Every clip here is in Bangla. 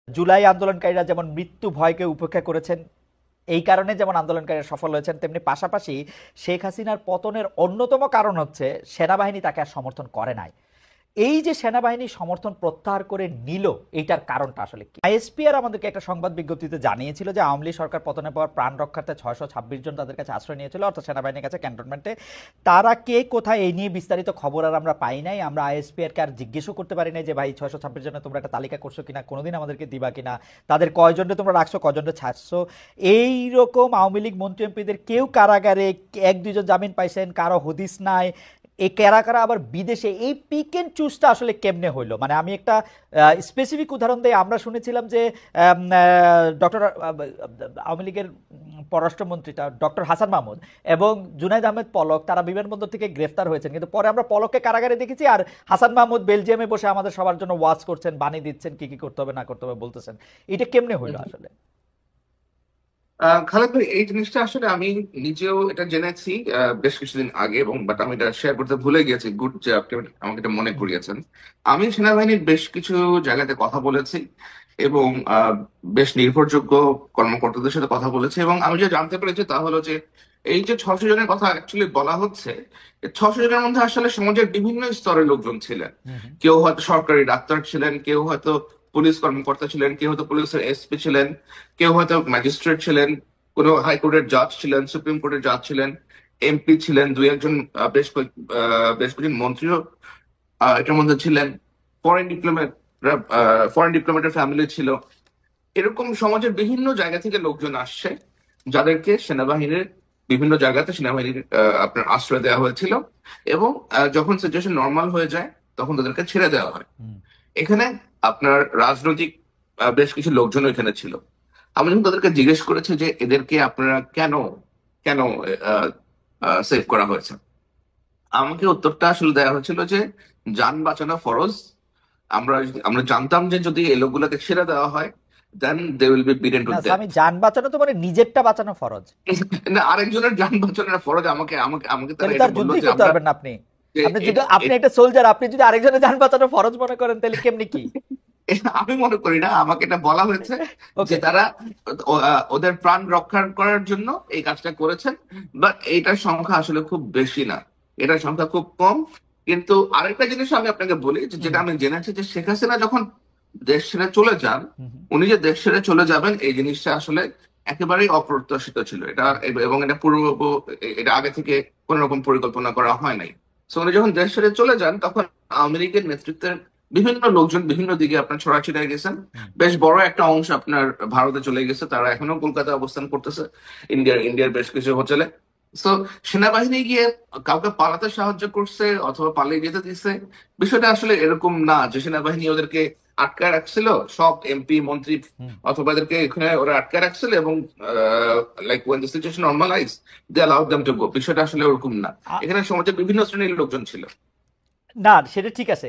জুলাই আন্দোলনকারীরা যেমন মৃত্যু ভয়কে উপেক্ষা করেছেন, এই কারণে যেমন আন্দোলনকারীরা সফল হয়েছেন, তেমনি পাশাপাশি শেখ হাসিনার পতনের অন্যতম কারণ হচ্ছে সেনাবাহিনী তাকে আর সমর্থন করে নাই। এই যে সেনাবাহিনী সমর্থন প্রত্যাহার করে নিল, এইটার কারণটা আসলে কি? আইএসপিআর আমাদেরকে একটা সংবাদ বিজ্ঞপ্তিতে জানিয়েছিল যে আওয়ামী লীগ সরকার পতনের পর প্রাণ রক্ষার্থে 626 জন তাদের কাছে আশ্রয় নিয়েছিল, অর্থাৎ সেনাবাহিনীর কাছে ক্যান্টনমেন্টে। তারা কে কোথায় এই নিয়ে বিস্তারিত খবর আর আমরা পাই নাই। আমরা আইএসপিআরকে আর জিজ্ঞেসও করতে পারি নাই যে ভাই 626 জনের তোমরা একটা তালিকা করছো কিনা, কোনোদিন আমাদেরকে দিবা কিনা, তাদের কয়জনকে তোমরা রাখছো, কয়জনকে ছাড়ছো। এইরকম আওয়ামী লীগ মন্ত্রী এমপিদের কেউ কারাগারে, এক দুইজন জামিন পাইছেন, কারো হদিস নাই। এই কারা কারা আবার বিদেশে, এই পিক এন্ড চুজটা আসলে কেমনে হইলো? মানে আমি একটা স্পেসিফিক উদাহরণ দিই। আমরা শুনেছিলাম যে ডক্টর আওয়ামী লীগের পররাষ্ট্রমন্ত্রীটা ডক্টর হাসান মাহমুদ এবং জুনাইদ আহমেদ পলক তারা বিমানবন্দর থেকে গ্রেফতার হয়েছেন, কিন্তু পরে আমরা পলককে কারাগারে দেখেছি, আর হাসান মাহমুদ বেলজিয়ামে বসে আমাদের সবার জন্য ওয়াজ করছেন, বাণী দিচ্ছেন, কি কি করতে হবে না করতে হবে বলতেছেন। এটা কেমনে হইলো আসলে? খালেদ ভাই, এই জিনিসটা আসলে আমি নিজেও এটা জেনেছি বেশ কিছুদিন আগে, এবং বাট আমি এটা শেয়ার করতে ভুলে গেছি। গুড যে আপনি আমাকে এটা মনে করিয়েছেন। আমি সেনাবাহিনীর বেশ কিছু জায়গাতে কথা বলেছি এবং বেশ নির্ভরযোগ্য কর্মকর্তাদের সাথে কথা বলেছি, এবং আমি যে জানতে পেরেছি তা হলো যে এই যে 600 জনের কথা অ্যাকচুয়ালি বলা হচ্ছে, 600 জনের মধ্যে আসলে সমাজের বিভিন্ন স্তরের লোকজন ছিলেন। হুম হুম। কেউ হয়তো সরকারি ডাক্তার ছিলেন, কেউ হয়তো পুলিশ কর্মকর্তা ছিলেন, কেউ হয়তো পুলিশের এসপি ছিলেন, কেউ হয়তো ম্যাজিস্ট্রেট ছিলেন, কোনো হাইকোর্টের জাজ ছিলেন, সুপ্রিম কোর্টের জাজ ছিলেন, এমপি ছিলেন, দুই একজন বেশ কয়েকজন মন্ত্রীও এটার মধ্যে ছিলেন। ফরেন ডিপ্লোমেট ফরেন ডিপ্লোমেটের ফ্যামিলি ছিল। এরকম সমাজের বিভিন্ন জায়গা থেকে লোকজন আসছে, যাদেরকে সেনাবাহিনীর বিভিন্ন জায়গাতে সেনাবাহিনীর আপনার আশ্রয় দেওয়া হয়েছিল, এবং যখন সিচুয়েশন নর্মাল হয়ে যায় তখন তাদেরকে ছেড়ে দেওয়া হয়। হুম। এখানে আপনার রাজনৈতিক বেশ কিছু লোকজন এখানে ছিল। আমি যখন তাদেরকে জিজ্ঞেস করেছি যে এদেরকে আপনারা কেন কেন সেভ করা হয়েছে, আমাকে উত্তরটা আসলে দেওয়া হয়েছিল যে যান বাঁচানো ফরজ। আমরা জানতাম যে যদি এই লোকগুলোকে ছেড়ে দেওয়া হয়, then they will be beaten to না ডেথ। আমি যান বাঁচানো তো মানে নিজেরটা বাঁচানো ফরজ। না, আরেকজনের যান বাঁচানোর ফরজ। আমাকে আমাকে আমাকে তারা তাহলে তো এটা আর বললো যুদ্ধই যে করতে আমরা পারবেন না আপনি। যে আপনি যদি, এটা আপনি একটা সোলজার, আপনি যদি আরেকজনের যান বাঁচানো ফরজ মনে করেন, তাহলে কেমনি কি? আমি মনে করি না। আমাকে এটা বলা হয়েছে যে ওকে। তারা ওদের প্রাণ রক্ষা করার জন্য এই কাজটা করেছেন, বাট এইটার সংখ্যা আসলে খুব বেশি না, এটার সংখ্যা খুব কম। কিন্তু আরেকটা জিনিস আমি আপনাকে বলি, যে যেটা আমি জেনেছি, যে শেখ হাসিনা যখন দেশ ছেড়ে চলে যান, উনি যে দেশ ছেড়ে চলে যাবেন এই জিনিসটা আসলে একেবারেই অপ্রত্যাশিত ছিল। এটা এবং এটা এটা আগে থেকে কোন রকম পরিকল্পনা করা হয় নাই। তো উনি যখন দেশ ছেড়ে চলে যান, তখন আওয়ামী লীগের নেতৃত্বের বিভিন্ন লোকজন বিভিন্ন দিকে আপনার ছড়াছিড়ে গেছেন। বেশ বড় একটা অংশ আপনার ভারতে চলে গেছে, তারা এখনো কলকাতায় অবস্থান করতেছে, ইন্ডিয়ার বেশ কিছু হোটেলে। তো সেনাবাহিনী গিয়ে কাউকে পালাতে সাহায্য করছে অথবা পালিয়ে যেতে দিচ্ছে, বিষয়টা আসলে এরকম না যে সেনাবাহিনী ওদেরকে আটকায় রাখছিল, সব এমপি মন্ত্রী অথবা এদেরকে এখানে ওরা আটকায় রাখছিল, এবং like when the situation normalize they allowed them to go. বিষয়টা আসলে ওরকম না। এখানে সমাজের বিভিন্ন শ্রেণীর লোকজন ছিল। না সেটা ঠিক আছে।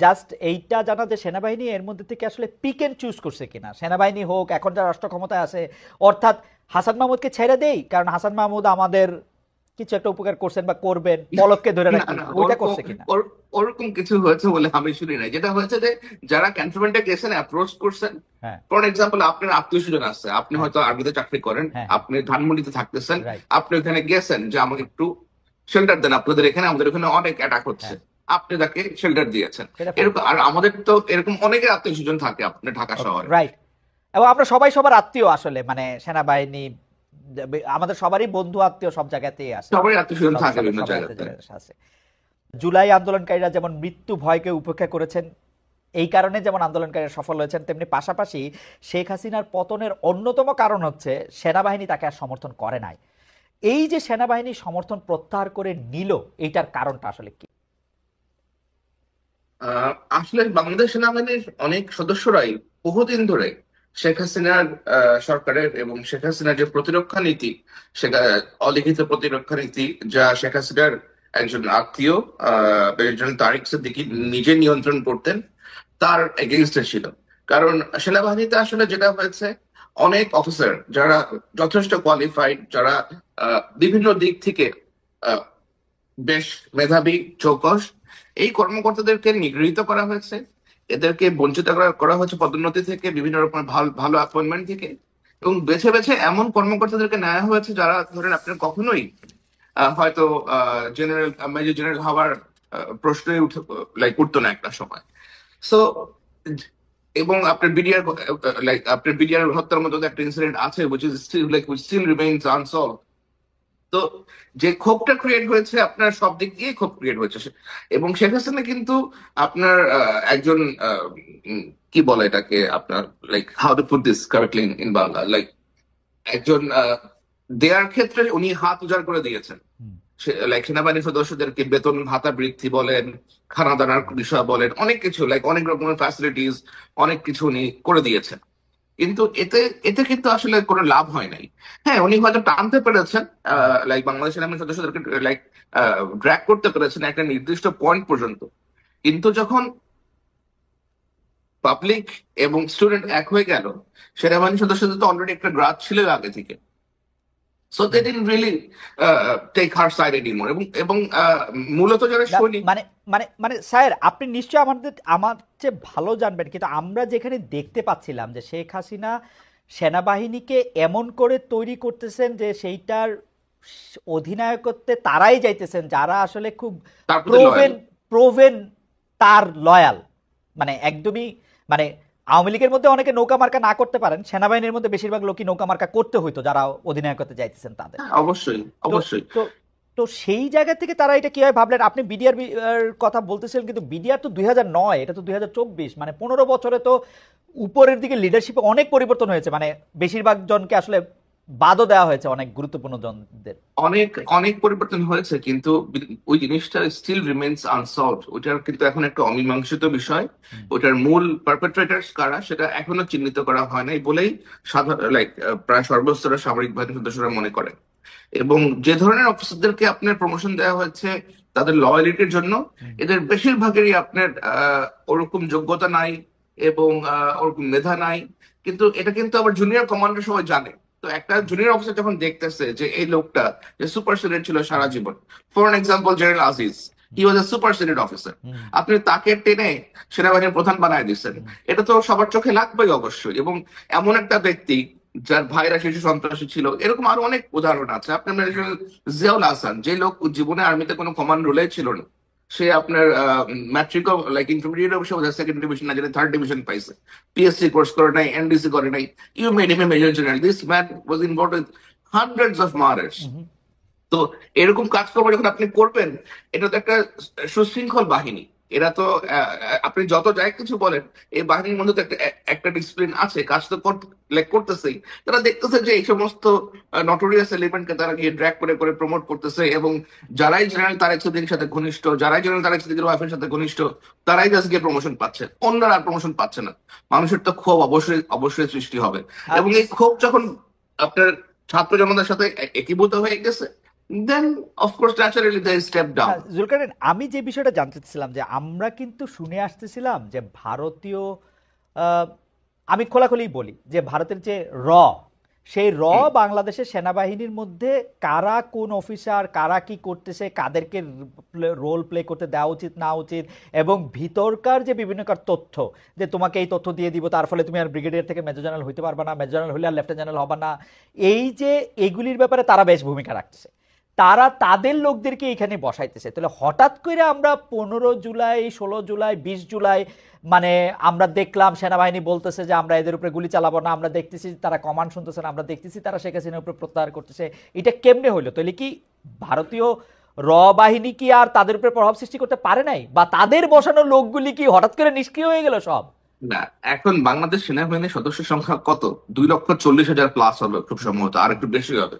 জাস্ট এইটা জানা যে সেনাবাহিনী এর মধ্যে থেকে আসলে পিক এন্ড চুজ করছে কিনা। সেনাবাহিনী হোক, এখন যারা রাষ্ট্র ক্ষমতায় আছে, অর্থাৎ হাসান মাহমুদকে ছেড়ে দেই কারণ হাসান মাহমুদ আমাদের কিছু একটা উপকার করছেন বা করবেন, পলককে ধরে না রাখি, না, ওইটা ওরকম করছে কিনা? ওরকম কিছু হয়েছে বলে আমি শুনি নাই। যেটা হয়েছে যে যারা ক্যান্টনমেন্টে গেছেন, অ্যাপ্রোচ করছেন, হ্যাঁ ফর এক্সাম্পল আপনার আত্মীয় স্বজন আছে, আপনি হ্যাঁ হয়তো আর্মিতে চাকরি করেন, হ্যাঁ। আপনি ধানমন্ডিতে থাকতেছেন, রাইট। আপনি ওখানে গেছেন যে আমাকে একটু শেল্টার দেন, আপনাদের এখানে আমাদের ওখানে অনেক অ্যাটাক হচ্ছে, হ্যাঁ, আপনি তাকে শেল্টার দিয়েছেন। সেটা ফাইন। এরকম আর আমাদের তো এরকম অনেকের আত্মীয় স্বজন থাকে আপনার ঢাকা ওকে শহরে। রাইট। এবং আমরা সবাই সবার আত্মীয় আসলে, মানে সেনাবাহিনী আমাদের সবারই বন্ধু আত্মীয় সব জায়গাতেই আছে। সবারই আত্মীয় স্বজন সব থাকে সবাই বিভিন্ন সবার একটা জায়গাতে। জায়গায় আছে। জুলাই আন্দোলনকারীরা যেমন মৃত্যু ভয়কে উপেক্ষা করেছেন, এই কারণে যেমন আন্দোলনকারীরা সফল হয়েছেন, তেমনি পাশাপাশি শেখ হাসিনার পতনের অন্যতম কারণ হচ্ছে সেনাবাহিনী তাকে আর সমর্থন করে নাই। এই যে সেনাবাহিনী সমর্থন প্রত্যাহার করে নিল, এইটার কারণটা আসলে কি? আসলে বাংলাদেশ সেনাবাহিনীর অনেক সদস্যরাই বহুদিন ধরে শেখ হাসিনার সরকারের এবং শেখ হাসিনার যে প্রতিরক্ষা নীতি, সেটা অলিখিত প্রতিরক্ষা নীতি, যা শেখ হাসিনার একজন আত্মীয় একজন তারিক সিদ্দিকী নিজে নিয়ন্ত্রণ করতেন, তার এগেনস্টে ছিল। কারণ সেনাবাহিনীতে আসলে যেটা হয়েছে, অনেক অফিসার যারা যথেষ্ট কোয়ালিফাইড, যারা বিভিন্ন দিক থেকে আহ, বেশ মেধাবী, চৌকস, এই কর্মকর্তাদেরকে নিগৃহীত করা হয়েছে এদেরকে বঞ্চিত করা হচ্ছে পদোন্নতি থেকে, বিভিন্ন রকমের ভালো ভালো অ্যাপয়েন্টমেন্ট থেকে, এবং বেছে বেছে এমন কর্মকর্তাদেরকে নেওয়া হয়েছে যারা ধরেন আপনার কখনোই হয়তো জেনারেল মেজর জেনারেল হওয়ার প্রশ্নই উঠতো না একটা সময়। সো এবং আপনার বিডিআর আপনার বিডিআর হত্যার মতো একটা ইনসিডেন্ট আছে which still remains unsolved। তো যে ক্ষোভটা ক্রিয়েট হয়েছে, আপনার সব দিক দিয়ে ক্ষোভ ক্রিয়েট হয়েছে এবং শেখ হাসিনা কিন্তু আপনার একজন কি বলে এটাকে, আপনার how to put this correctly in Bangla, একজন দেয়ার ক্ষেত্রে উনি হাত উজাড় করে দিয়েছেন। সেনাবাহিনী সদস্যদেরকে বেতন ভাতা বৃদ্ধি বলেন, খানা দানার বিষয় বলেন, অনেক কিছু অনেক রকমের ফ্যাসিলিটিস, অনেক কিছু উনি করে দিয়েছেন। কিন্তু এতে এতে কিন্তু আসলে কোনো লাভ হয় নাই। হ্যাঁ, উনি হয়তো টানতে পেরেছেন, বাংলাদেশ সেনাবাহিনী সদস্যদেরকে ড্র্যাগ করতে পেরেছেন একটা নির্দিষ্ট পয়েন্ট পর্যন্ত, কিন্তু যখন পাবলিক এবং স্টুডেন্ট এক হয়ে গেল, সেনাবাহিনী সদস্যদের তো অলরেডি একটা গ্রাজ ছিল আগে থেকে। So they didn't really take her side anymore. এবং মূলত যারা সৈনিক, মানে মানে মানে স্যার, আপনি নিশ্চয়ই আমার চেয়ে ভালো জানবেন, কিন্তু আমরা যেখানে দেখতে পাচ্ছিলাম যে শেখ হাসিনা সেনাবাহিনীকে এমন করে তৈরি করতেছেন যে সেইটার অধিনায়কত্বে তারাই যাইতেছেন যারা আসলে খুব তার প্রতি লয়াল। প্রোভেন তার লয়াল। মানে একদমই, মানে আওয়ামী লীগের মধ্যে অনেকে নৌকা মার্কা না করতে পারেন, সেনাবাহিনীর মধ্যে বেশিরভাগ লোকই নৌকা মার্কা করতে হইতো যারা অধিনায়কত্বে যাইতেছেন তাদের। অবশ্যই তো অবশ্যই। তো তো সেই জায়গা থেকে তারা এটা কিভাবে ভাবলেন? আপনি বিডিআর কথা বলতেছিলেন, কিন্তু বিডিআর তো 2009, এটা তো 2024, মানে 15 বছরে তো উপরের দিকে লিডারশিপে অনেক পরিবর্তন হয়েছে, মানে বেশিরভাগ জনকে আসলে বাদও দেওয়া হয়েছে অনেক গুরুত্বপূর্ণ জনদের। অনেক অনেক পরিবর্তন হয়েছে, কিন্তু ওই জিনিসটা স্টিল রিমেইনস আনসলভড। ওইটার কিন্তু এখন একটা অমীমাংসিত বিষয়। ওইটার মূল পারপেট্রেটার্স কারা সেটা এখনো চিহ্নিত করা হয় নাই বলেই সাধারণ প্রায় সর্বস্তরের সামরিক বাহিনীর সদস্যরা মনে করেন। এবং যে ধরনের অফিসারদেরকে আপনার প্রমোশন দেওয়া হয়েছে তাদের লয়ালিটির জন্য, এদের বেশিরভাগেরই আপনার ওরকম যোগ্যতা নাই এবং ওরকম মেধা নাই। কিন্তু এটা কিন্তু আবার জুনিয়র কমান্ডার সবাই জানে। তো একটা জুনিয়র অফিসার যখন দেখতেছে যে এই লোকটা যে সুপার সিনিয়র ছিল সারা জীবন, for example general Aziz, he was a super senior officer, আপনি তাকে টেনে সেনাবাহিনীর প্রধান বানায় দিচ্ছেন, এটা তো সবার চোখে লাগবেই অবশ্যই। এবং এমন একটা ব্যক্তি যার ভাইরা শিশু সন্ত্রাসী ছিল, এরকম আরো অনেক উদাহরণ আছে। আপনার জিয়াউল হাসান, যে লোক জীবনে আর্মিতে কোনো কমান্ড রোলে ছিল না, সে আপনার ম্যাট্রিকও ইন্টারমিডিয়েট অবশ্যই সেকেন্ড ডিভিশন না, যেটা থার্ড ডিভিশন পাইছে, পিএসসি কোর্স করে নাই, এনডিসি করে নাই, you made him a major general. This man was involved with hundreds of murders. তো এরকম কাজকর্ম যখন আপনি করবেন, এটা তো একটা সুশৃঙ্খল বাহিনী। এরা তো আপনি যত যাই কিছু বলেন, এই বাহিনীর মধ্যে তো একটা ডিসিপ্লিন আছে, কাজ তো করতেছেই। তারা দেখতেছে যে এই সমস্ত নটোরিয়াস এলিমেন্টকে তারা গিয়ে ড্র্যাগ করে করে প্রমোট করতেছে, এবং যারাই জেনারেল তারেক সিদ্দিকীর সাথে ঘনিষ্ঠ, যারাই জেনারেল তারেক সিদ্দিকীর ওয়াইফের সাথে ঘনিষ্ঠ, তারাই জাস্ট গিয়ে প্রমোশন পাচ্ছে, অন্যরা আর প্রমোশন পাচ্ছে না। মানুষের তো ক্ষোভ অবশ্যই অবশ্যই সৃষ্টি হবে, এবং এই ক্ষোভ যখন আপনার ছাত্র জনতার সাথে একীভূত হয়ে গেছে, then of course naturally they step down। Zulkarnain, আমি যে বিষয়টা জানতে চাচ্ছিলাম যে আমরা কিন্তু শুনে আসতেছিলাম যে ভারতীয়, আমি খোলাখুলি বলি যে ভারতের যে সেই বাংলাদেশের সেনাবাহিনীর মধ্যে কারা কোন অফিসার, কারা কি করতেছে, কাদেরকে রোল প্লে করতে দেওয়া উচিত না উচিত, এবং ভিতরকার যে বিভিন্নকার তথ্য, যে তোমাকে এই তথ্য দিয়ে দিব তার ফলে তুমি আর ব্রিগেডিয়ার থেকে মেজর জেনারেল হইতে পারবা না, মেজর জেনারেল হলে আর লেফটেন্যান্ট জেনারেল হবা না, এই যে এগুলির ব্যাপারে তারা বেশ ভূমিকা রাখতেছে, তারা তাদের লোকদেরকে এখানে বসাইতেছে। তাহলে হঠাৎ করে আমরা 15 জুলাই, 16 জুলাই, 20 জুলাই, মানে আমরা দেখলাম সেনাবাহিনী বলতেছে যে আমরা এদের উপরে গুলি চালাবো না, আমরা দেখতেছি তারা কমান্ড শুনতেছে না, আমরা দেখতেছি তারা শেখ হাসিনার উপরে প্রত্যাহার করতেছে। এটা কেমনে হইলো? তাহলে কি ভারতীয় বাহিনী কি আর তাদের উপরে প্রভাব সৃষ্টি করতে পারে নাই, বা তাদের বসানো লোকগুলি কি হঠাৎ করে নিষ্ক্রিয় হয়ে গেল সব? না, এখন বাংলাদেশ সেনাবাহিনীর সদস্য সংখ্যা কত? 2,40,000 প্লাস হবে খুব সম্ভবত, আর একটু বেশি হবে।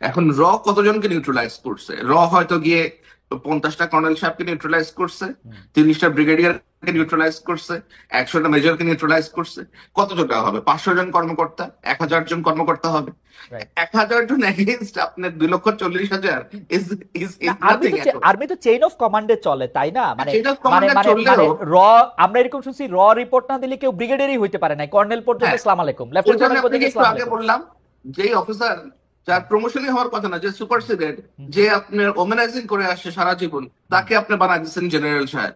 এখন কতজনকে নিউট্রালাইজ করছে? হয়তো গিয়ে 50টা কর্নেল সাহেবকে নিউট্রালাইজ করছে, 30টা ব্রিগেডিয়ারকে নিউট্রালাইজ করছে, 100টা মেজরকে নিউট্রালাইজ করছে। কতজন হবে? 500 জন কর্মকর্তা, 1000 জন কর্মকর্তা হবে। 1000 জন এগেইনস্ট আপনার 2,40,000 আর্মি তো চেইন অফ কমান্ডে চলে, তাই না? মানে আমরা এরকম শুনছি, রিপোর্ট না দিলে কেউ ব্রিগেডিয়ারই হইতে পারে না, কর্নেল পর্যন্ত আসসালামু আলাইকুম, লেফটেন্যান্ট পর্যন্ত আসসালামু আলাইকুম। বললাম যে অফিসার যার প্রমোশনই হওয়ার কথা না, যে সুপার সিনিয়র, যে আপনার ওমেনাইজিং করে আসছে সারা জীবন, তাকে আপনি বানাই দিচ্ছেন জেনারেল সাহেব।